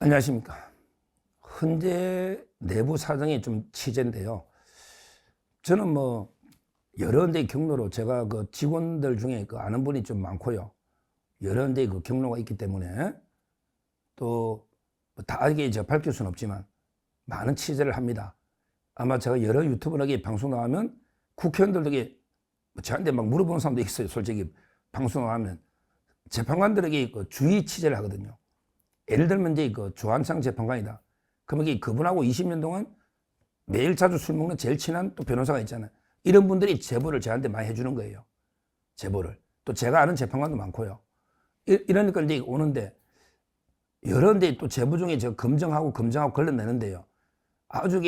안녕하십니까. 현재 내부 사정이 좀 치제인데요. 저는 여러 데 경로로 제가 그 직원들 중에 아는 분이 좀 많고요. 여러 데 그 경로가 있기 때문에 또 다 이게 밝힐 수는 없지만 많은 취재를 합니다. 아마 제가 여러 유튜브나 방송 나가면 국회의원들도 저한테 막 물어보는 사람도 있어요. 솔직히 방송 나가면 재판관들에게 주의 취재를 하거든요. 예를 들면 이제 조한창 재판관이다. 그러면 그분하고 20년 동안 매일 자주 술 먹는 제일 친한 또 변호사가 있잖아요. 이런 분들이 제보를 저한테 많이 해주는 거예요. 제보를. 또 제가 아는 재판관도 많고요. 이러니까 이제 오는데 여러 데 또 제보 중에 제가 검증하고 걸러내는데요. 아주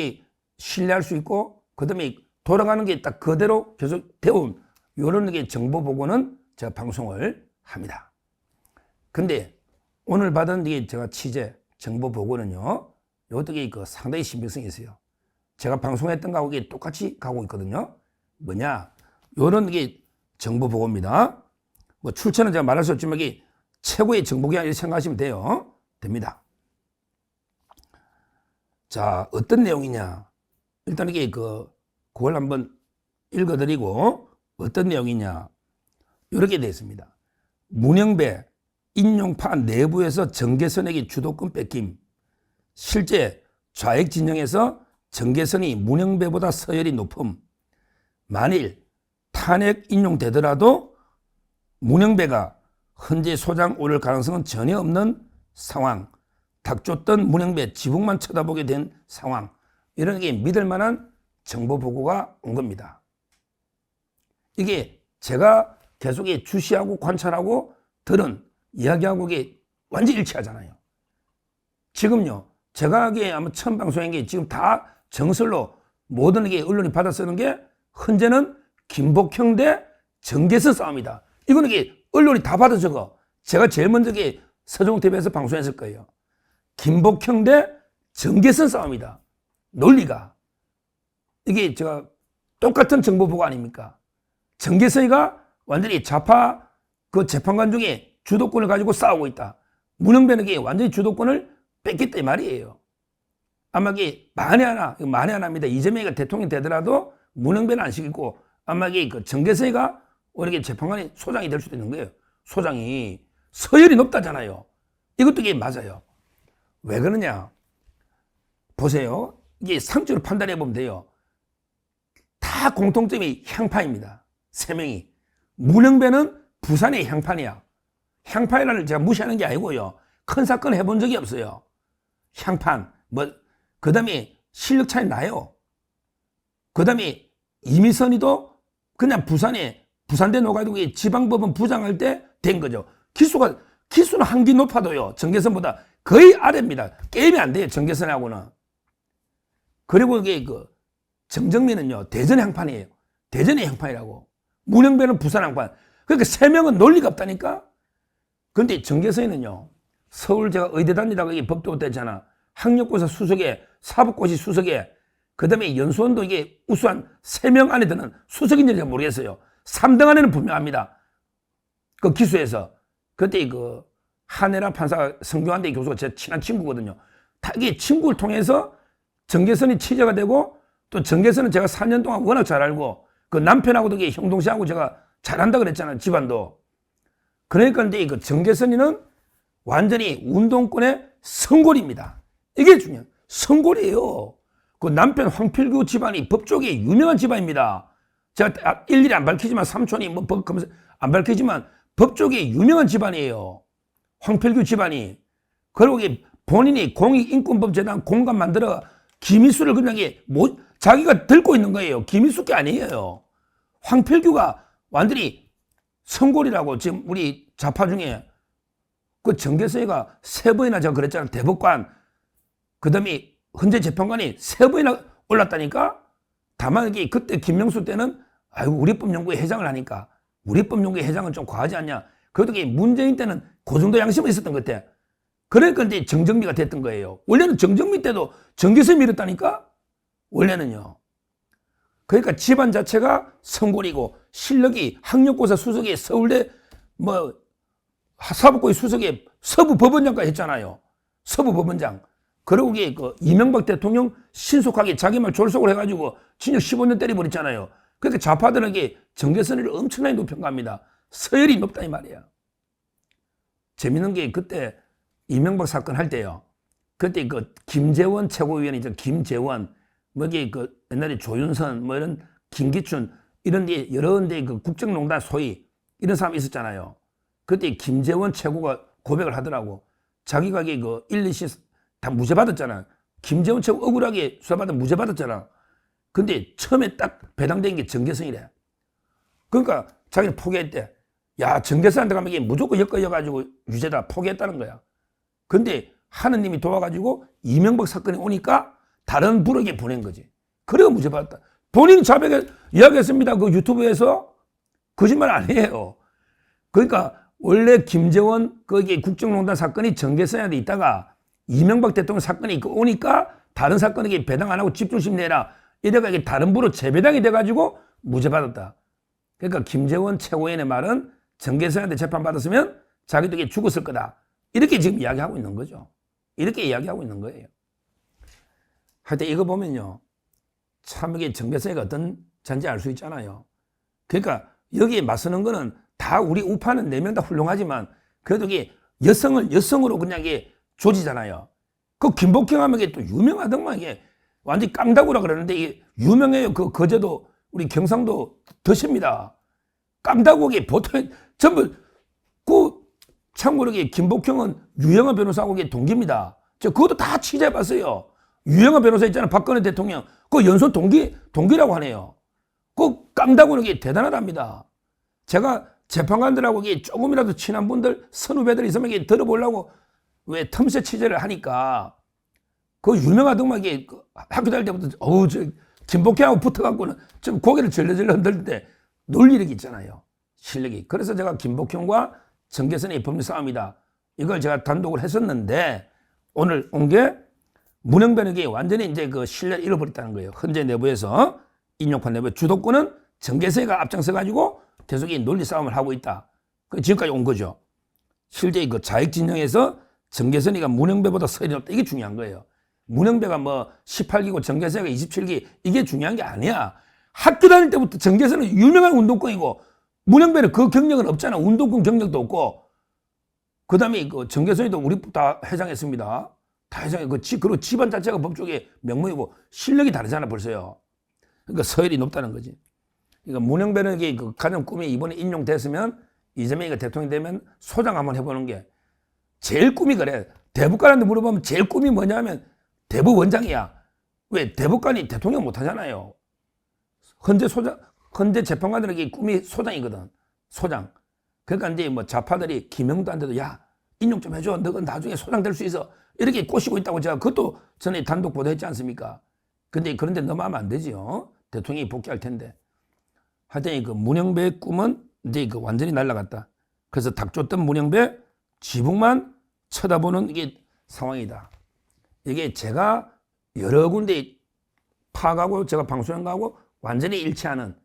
신뢰할 수 있고 그다음에 돌아가는 게 딱 그대로 계속 되온 이런 게 정보 보고는 제가 방송을 합니다. 근데 오늘 받은 제가 취재 정보 보고는요. 요것도 상당히 신빙성이 있어요. 제가 방송했던 거하고 똑같이 가고 있거든요. 뭐냐? 요런 정보 보고입니다. 출처는 제가 말할 수 없지만 최고의 정보기관 이렇게 생각하시면 됩니다. 자, 어떤 내용이냐? 일단 그걸 한번 읽어드리고 어떤 내용이냐? 이렇게 되어 있습니다. 문영배 인용파 내부에서 정계선에게 주도권 뺏김. 실제 좌익 진영에서 정계선이 문영배보다 서열이 높음. 만일 탄핵 인용되더라도 문영배가 헌재 소장 오를 가능성은 전혀 없는 상황. 닥쳤던 문영배 지붕만 쳐다보게 된 상황. 이런 게 믿을 만한 정보 보고가 온 겁니다. 이게 제가 계속 주시하고 관찰하고 들은 이야기하고 완전히 일치하잖아요. 지금요. 제가 아마 처음 방송한 게 지금 다 정설로 모든 언론이 받아 쓰는 게 현재는 김복형 대 정계선 싸움이다. 이거는 언론이 다 받아 적어. 제가 제일 먼저 서종TV에서 방송했을 거예요. 김복형 대 정계선 싸움이다. 논리가. 이게 제가 똑같은 정보 보고 아닙니까? 정계선이가 완전히 좌파 그 재판관 중에 주도권을 가지고 싸우고 있다. 문영배는 완전히 주도권을 뺏겠다 이 말이에요. 아마 만에 하나입니다. 이재명이가 대통령이 되더라도 문영배는 안 시키고 아마 정계선이가 오히려 재판관이 소장이 될 수도 있는 거예요. 소장이 서열이 높다잖아요. 이것도 맞아요. 왜 그러냐? 보세요. 상적으로 판단해 보면 돼요. 다 공통점이 향파입니다. 세 명이. 문영배는 부산의 향판이야. 향판이라는 제가 무시하는 게 아니고요. 큰 사건 해본 적이 없어요. 향판. 그 다음에 실력 차이 나요. 그 다음에 이미선이도 그냥 부산대 노가도 지방법원 부장할 때 된 거죠. 기수는 한기 높아도요. 정계선보다 거의 아래입니다. 게임이 안 돼요. 정계선하고는. 그리고 정정민은요. 대전 향판이에요. 대전의 향판이라고. 문영배는 부산 향판. 그러니까 세 명은 논리가 없다니까. 그런데 정계선이는요. 서울 제가 의대 다니다가 법도 됐잖아. 학력고사 수석에 사법고시 수석에 그다음에 연수원도 우수한 3명 안에 드는 수석인지 잘 모르겠어요. 3등 안에는 분명합니다. 그 기수에서. 그때 한혜라 판사 성경한대 교수가 제 친한 친구거든요. 다 이게 친구를 통해서 정계선이 취재가 되고 또 정계선은 제가 4년 동안 워낙 잘 알고 그 남편하고도 형동생하고 제가 잘한다 그랬잖아요. 집안도. 그러니까 이제 정계선이는 완전히 운동권의 성골입니다. 이게 중요해요. 성골이에요. 그 남편 황필규 집안이 법조계의 유명한 집안입니다. 제가 일일이 안 밝히지만 삼촌이 안 밝히지만 법조계의 유명한 집안이에요. 황필규 집안이. 그리고 본인이 공익인권법재단 공간 만들어 기미수를 그냥 자기가 들고 있는 거예요. 기미수 게 아니에요. 황필규가 완전히 성골이라고 지금 우리 좌파 중에 그 정계선이가 3번이나 제가 그랬잖아요. 대법관. 그 다음에 헌재 재판관이 3번이나 올랐다니까? 다만 그때 김명수 때는 우리법연구회 회장을 하니까 우리법연구회 회장은 좀 과하지 않냐? 그래도 문재인 때는 그 정도 양심은 있었던 것 같아. 그러니까 이제 정정미가 됐던 거예요. 원래는 정정미 때도 정계선이 밀었다니까? 원래는요. 그러니까 집안 자체가 성골이고 실력이 학력고사 수석에 서울대 사법고시 수석에 서부법원장까지 했잖아요. 서부법원장. 그러고 그 이명박 대통령 신속하게 자기 말 졸속을 해가지고 징역 15년 때려버렸잖아요. 그러니까 좌파들에게 정계선을 엄청나게 높여갑니다. 서열이 높다 이 말이야. 재밌는 게 그때 이명박 사건 할 때요. 그때 그 김재원 최고위원이죠. 김재원, 뭐 이게 그 옛날에 조윤선, 뭐 이런 김기춘 이런 데 여러 데 그 국정농단 소위 이런 사람이 있었잖아요. 그때 김재원 최고가 고백을 하더라고. 자기가 그 1, 2심 다 무죄 받았잖아. 김재원 최고 억울하게 수사받아 무죄 받았잖아. 근데 처음에 딱 배당된 게 정계선이래. 그러니까 자기는 포기했대. 야, 정계선한테 가면 이게 무조건 엮어가지고 유죄다 포기했다는 거야. 근데 하느님이 도와가지고 이명박 사건이 오니까 다른 부록에 보낸 거지. 그래가 무죄 받았다. 본인 자백에 이야기했습니다. 그 유튜브에서 거짓말 아니에요. 그러니까 원래 김재원 거기 국정농단 사건이 정계선한테 있다가 이명박 대통령 사건이 오니까 다른 사건에게 배당 안 하고 집중심 내라. 이래가 이게 다른 부로 재배당이 돼가지고 무죄 받았다. 그러니까 김재원 최고위원의 말은 정계선한테 재판받았으면 자기도 이게 죽었을 거다. 이렇게 지금 이야기하고 있는 거죠. 이렇게 이야기하고 있는 거예요. 하여튼 이거 보면요. 참 이게 정계선이가 어떤 잔지 알 수 있잖아요. 그러니까 여기에 맞서는 거는 다 우리 우파는 4명 다 훌륭하지만 그래도 이게 여성으로 그냥 이게 조지잖아요. 그 김복형 하면 이게 또 유명하더만 이게 완전히 깡다구라 그러는데 이게 유명해요. 그 거제도 우리 경상도 덫입니다. 깡다구기 보통 전부 그 참고로 김복형은 유영하 변호사하고 동기입니다. 저 그것도 다 취재해봤어요. 유영하 변호사 있잖아요. 박근혜 대통령 그 연소 동기라고 하네요. 그 깡다구는 게 대단하답니다. 제가 재판관들하고 조금이라도 친한 분들 선후배들 있으면 이게 들어보려고 왜 틈새 취재를 하니까 그 유명하더만 이게 학교 다닐 때부터 저 김복형하고 붙어갖고는 좀 고개를 절레절레 흔들 때 논리력이 있잖아요. 실력이. 그래서 제가 김복형과 정계선의 법률 싸움이다. 이걸 제가 단독을 했었는데 오늘 온 게 문영변에게 완전히 이제 그 신뢰를 잃어버렸다는 거예요. 헌재 내부에서 인용판 내부에 주도권은 정계선이가 앞장서가지고 계속 이 논리 싸움을 하고 있다. 지금까지 온 거죠. 실제 그 자익 진영에서 정계선이가 문영배보다 서열이 높다. 이게 중요한 거예요. 문영배가 뭐 18기고 정계선이가 27기 이게 중요한 게 아니야. 학교 다닐 때부터 정계선은 유명한 운동권이고 문영배는 그 경력은 없잖아. 운동권 경력도 없고. 그 다음에 그 정계선이도 우리 다 회장했습니다. 다 회장해. 그리고 집안 자체가 법조계 명문이고 실력이 다르잖아 벌써요. 그러니까 서열이 높다는 거지. 그러니까 문영배는 그 가장 꿈이 이번에 인용됐으면 이재명이가 대통령이 되면 소장 한번 해보는 게 제일 꿈이 그래. 대법관한테 물어보면 제일 꿈이 뭐냐면 대법원장이야. 왜? 대법관이 대통령 못하잖아요. 헌재 재판관들에게 꿈이 소장이거든. 소장. 그러니까 이제 뭐 좌파들이 김영도한테도 야 인용 좀 해줘. 너가 나중에 소장 될 수 있어. 이렇게 꼬시고 있다고 제가 그것도 전에 단독 보도했지 않습니까? 근데 그런데 넘어가면 안 되지요. 대통령이 복귀할 텐데. 하여튼 그 문영배의 꿈은 이제 그 완전히 날아갔다. 그래서 닥쳤던 문영배 지붕만 쳐다보는 이게 상황이다. 이게 제가 여러 군데 파악하고 제가 방송에 가고 완전히 일치하는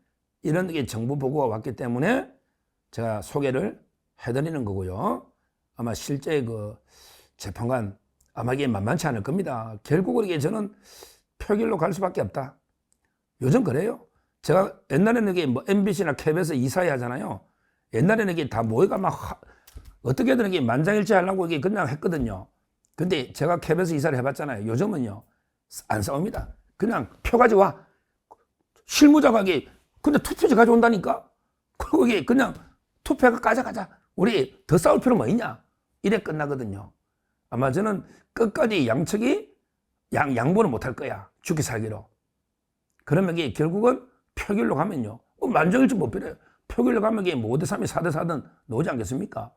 이런 게 정부 보고가 왔기 때문에 제가 소개를 해드리는 거고요. 아마 실제 그 재판관 아마 이게 만만치 않을 겁니다. 결국은 이게 저는 표결로 갈 수밖에 없다. 요즘 그래요. 제가 옛날에는 이게 뭐 MBC나 KBS 이사회 하잖아요. 옛날에는 이게 다 모여가 막 어떻게든 이게 만장일치 하려고 이게 그냥 했거든요. 근데 제가 KBS 이사를 해봤잖아요. 요즘은요 안 싸웁니다. 그냥 표 가져와. 실무자가 이게 근데 투표지 가져온다니까. 그리고 이게 그냥 투표가 가자. 우리 더 싸울 필요 뭐 있냐. 이래 끝나거든요. 아마 저는 끝까지 양측이 양보는 못할 거야. 죽기 살기로. 그러면 이게 결국은 표결로 가면요. 만장일치 못 필요해요. 표결로 가면 이게 뭐 5대3이 4대4든 나오지 않겠습니까?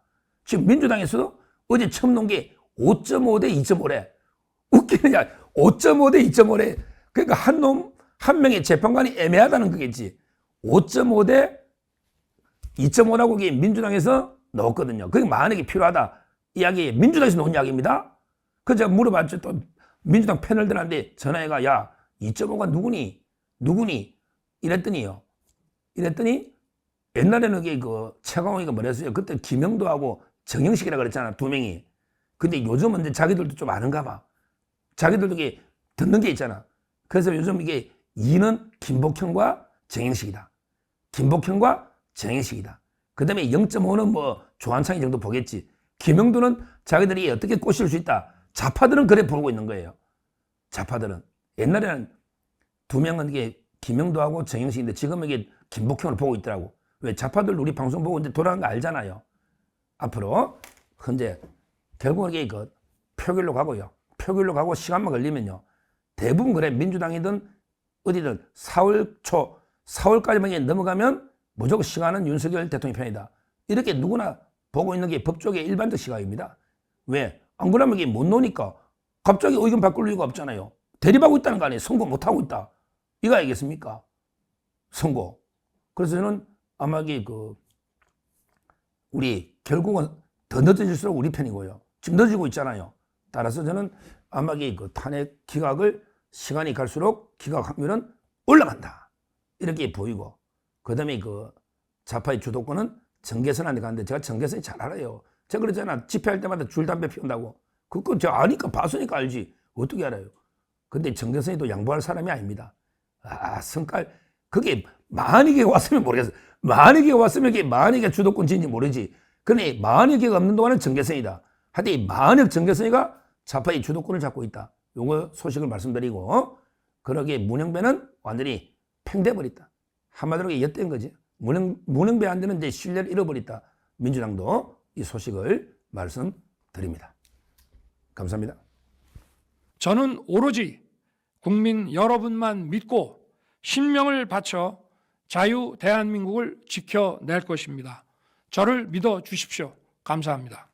지금 민주당에서도 어제 처음 놓은 게 5.5대 2.5래. 웃기느냐. 5.5대 2.5래. 그러니까 한 명의 재판관이 애매하다는 거겠지. 5.5대 2.5라고 이게 민주당에서 넣었거든요. 그게 만약에 필요하다. 이야기 민주당에서 놓은 이야기입니다. 그래서 제가 물어봤죠. 또 민주당 패널들한테 전화해가 야 2.5가 누구니? 이랬더니 옛날에는 그 최강호이가 뭐랬어요. 그때 김영도하고 정영식이라 그랬잖아. 두 명이. 근데 요즘은 이제 자기들도 좀 아는가 봐. 자기들도 이게 듣는 게 있잖아. 그래서 요즘 이게 이는 김복현과 정행식이다. 김복현과 정행식이다. 그 다음에 0.5는 뭐 조한창이 정도 보겠지. 김영도는 자기들이 어떻게 꼬실 수 있다. 좌파들은 그래 보고 있는 거예요. 좌파들은. 옛날에는 두 명은 이게 김영도하고 정영식인데 지금 이게 김복현을 보고 있더라고. 왜? 좌파들 우리 방송 보고 이제 돌아가는 거 알잖아요. 앞으로. 근데 결국은 이게 그 표결로 가고요. 표결로 가고 시간만 걸리면요. 대부분 그래. 민주당이든 어디든 4월 초, 4월까지만 넘어가면 무조건 시간은 윤석열 대통령 편이다. 이렇게 누구나 보고 있는 게 법조계의 일반적 시각입니다. 왜? 안 그러면 이게 못 노니까 갑자기 의견 바꿀 이유가 없잖아요. 대립하고 있다는 거 아니에요. 선거 못하고 있다. 이거 알겠습니까? 선거. 그래서 저는 아마 이게 우리 결국은 더 늦어질수록 우리 편이고요. 지금 늦어지고 있잖아요. 따라서 저는 아마 이게 탄핵 기각을 시간이 갈수록 기각 확률은 올라간다. 이렇게 보이고. 그 다음에 좌파의 주도권은 정계선한테 가는데 제가 정계선이 잘 알아요. 제가 그러잖아. 집회할 때마다 줄 담배 피운다고. 그거 제가 아니까 봤으니까 알지. 어떻게 알아요? 근데 정계선이 또 양보할 사람이 아닙니다. 성깔. 그게 만약에 왔으면 모르겠어. 만약에 왔으면 이게 만약에 주도권진지 모르지. 그런데 만약에 없는 동안은 정계선이다. 하여튼 이 만약 정계선이가 좌파의 주도권을 잡고 있다. 요거 소식을 말씀드리고, 그러기에 문영배는 완전히 팽돼버렸다. 한마디로 엿댄 거지. 문영배한테는 이제 신뢰를 잃어버렸다. 민주당도 이 소식을 말씀드립니다. 감사합니다. 저는 오로지 국민 여러분만 믿고 신명을 바쳐 자유 대한민국을 지켜낼 것입니다. 저를 믿어 주십시오. 감사합니다.